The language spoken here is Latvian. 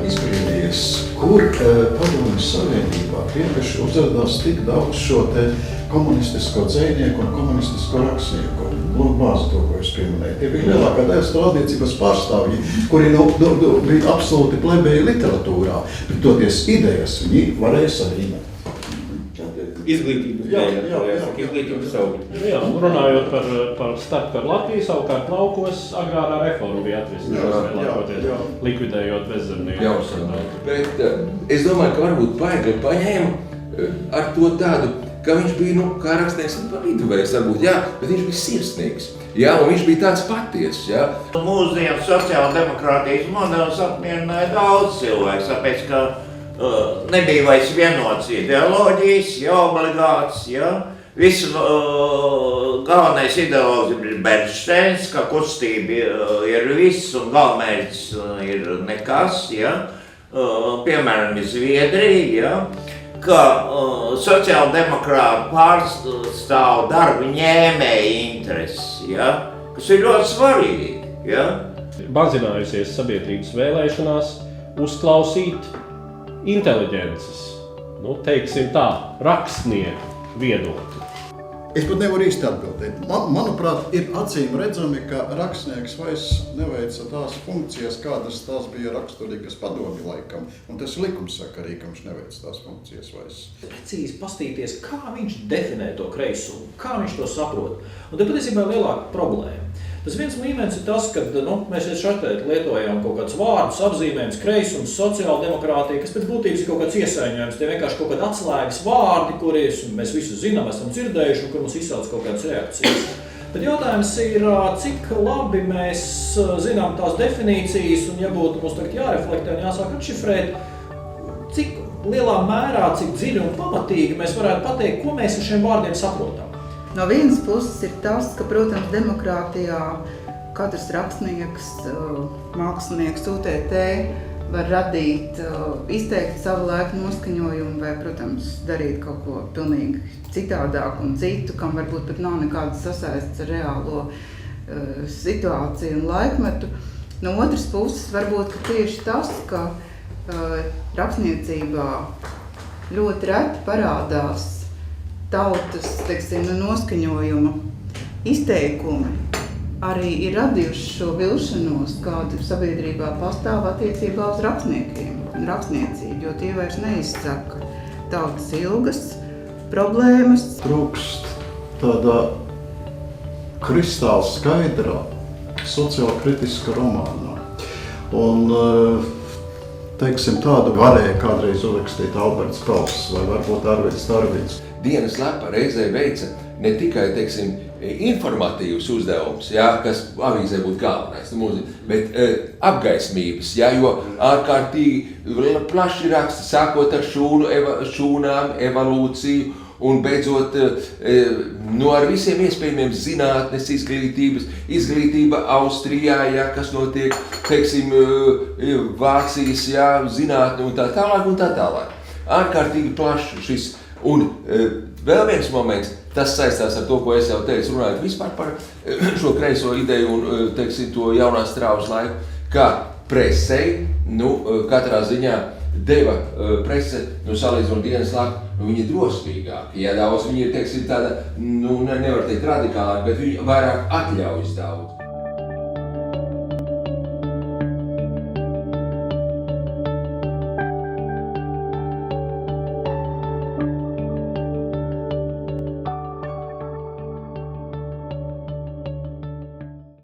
izbrīnījies, kur Padomju Savienībā tieši uzrādās tik daudz šo te komunistisko dzejnieku un komunistisko rakstnieku. Lūk, bāzi to, ko es pieminēju. Tie bija lielākā daļas tradīcības pārstāvji, kuri bija absolūti plebeji literatūrā, bet toties idejas viņi varēja saņemt. Izglītības izglītības augļi. Jā, runājot par starpkaru Latviju, savukārt laukos agrārā reforma bija atrisinājusies, likvidējot bezzemnieku. Bet es domāju, ka varbūt Paegli paņēma ar to tādu, ka viņš bija, kā rakstnieks, pa viduvējs varbūt, bet viņš bija sirsnīgs. Un viņš bija tāds patiess. Mūsdienu sociāldemokrātijas modelis apmierināja daudz cilvēks, tāpēc, ka nebija vairs vienots ideoloģijas, obligāts, Visu galvenais ideologs ir Bernsteins, ka kustība ir viss un galvenais ir nekas, Piemēram, ir Zviedrija, ka sociāldemokrāti pārstāv darba ņēmēju intereses, kas ir ļoti svarīgi, Mazinājusies sabiedrības vēlēšanās uzklausīt inteliģences, teiksim tā, rakstnieku viedokli. Es pat nevaru īsti atbildēt. Manuprāt, ir acīm redzami, ka rakstnieks vairs neveica tās funkcijas, kādas tās bija raksturīgas padomju laikam, un tas ir likumsakarīgi, ka viņš neveica tās funkcijas vairs. Precīzi pastīties, kā viņš definē to kreisumu, kā viņš to saprot. Un te patiesībā ir lielāka problēma. Tas viens līmenis ir tas, ka mēs šeit lietojam kaut kādus vārdus, apzīmējums, kreisums, sociāldemokrātija, kas pēc būtības ir kaut kāds iesaņojums, tie vienkārši kaut kādi atslēgas vārdi, kurus mēs visu zinām, esam dzirdējuši un kur mums izsauc kaut kādas reakcijas. Tad jautājums ir, cik labi mēs zinām tās definīcijas, un ja būtu mums tagad jāreflektē un jāsāk atšifrēt, cik lielā mērā, cik dziļi un pamatīgi mēs varētu pateikt, ko mēs ar šiem vārdiem saprotam. No vienas puses ir tas, ka, protams, demokrātijā katrs rakstnieks, mākslinieks, UTT var radīt, izteikt savu laiku noskaņojumu vai, protams, darīt kaut ko pilnīgi citādāk un citu, kam varbūt pat nav nekādas sasaistes ar reālo situāciju un laikmetu. No otras puses, varbūt, ka tieši tas, ka rakstniecībā ļoti reti parādās tautas, noskaņojuma izteikumi arī ir radījuši šo vilšanos, kāda sabiedrībā pastāv attiecībā uz rakstniekiem un rakstniecību, jo tie vairs neizsaka tautas ilgas problēmas. Trūkst tādā kristāli skaidrā, sociāli kritiska romānā. Un, teiksim, tādu varēja kādreiz uzrakstīt Alberts Pauls vai varbūt Arvids Darvins. Dienas lapa reizē veica ne tikai, teiksim, informatīvs uzdevums, kas avīzē būtu galvenais, bet apgaismības, jo ārkārtīgi plaši raksta, sākot ar šūnām, evolūciju un beidzot ar visiem iespējamiem zinātnes izglītība Austrijā, kas notiek, teiksim, Vācijas, zinātne un tā tālāk. Ārkārtīgi plaši šis. Un vēl viens moments, tas saistās ar to, ko es jau teicu, runājot vispār par šo kreiso ideju un, teiksim, to jaunās strāvas laiku, ka presei, katrā ziņā deva prese, salīdzinot dienas lapu, viņi ir drosmīgāki, daudz viņi ir, teiksim, tāda, nevar teikt radikālāki, bet viņi vairāk atļaujas daudz.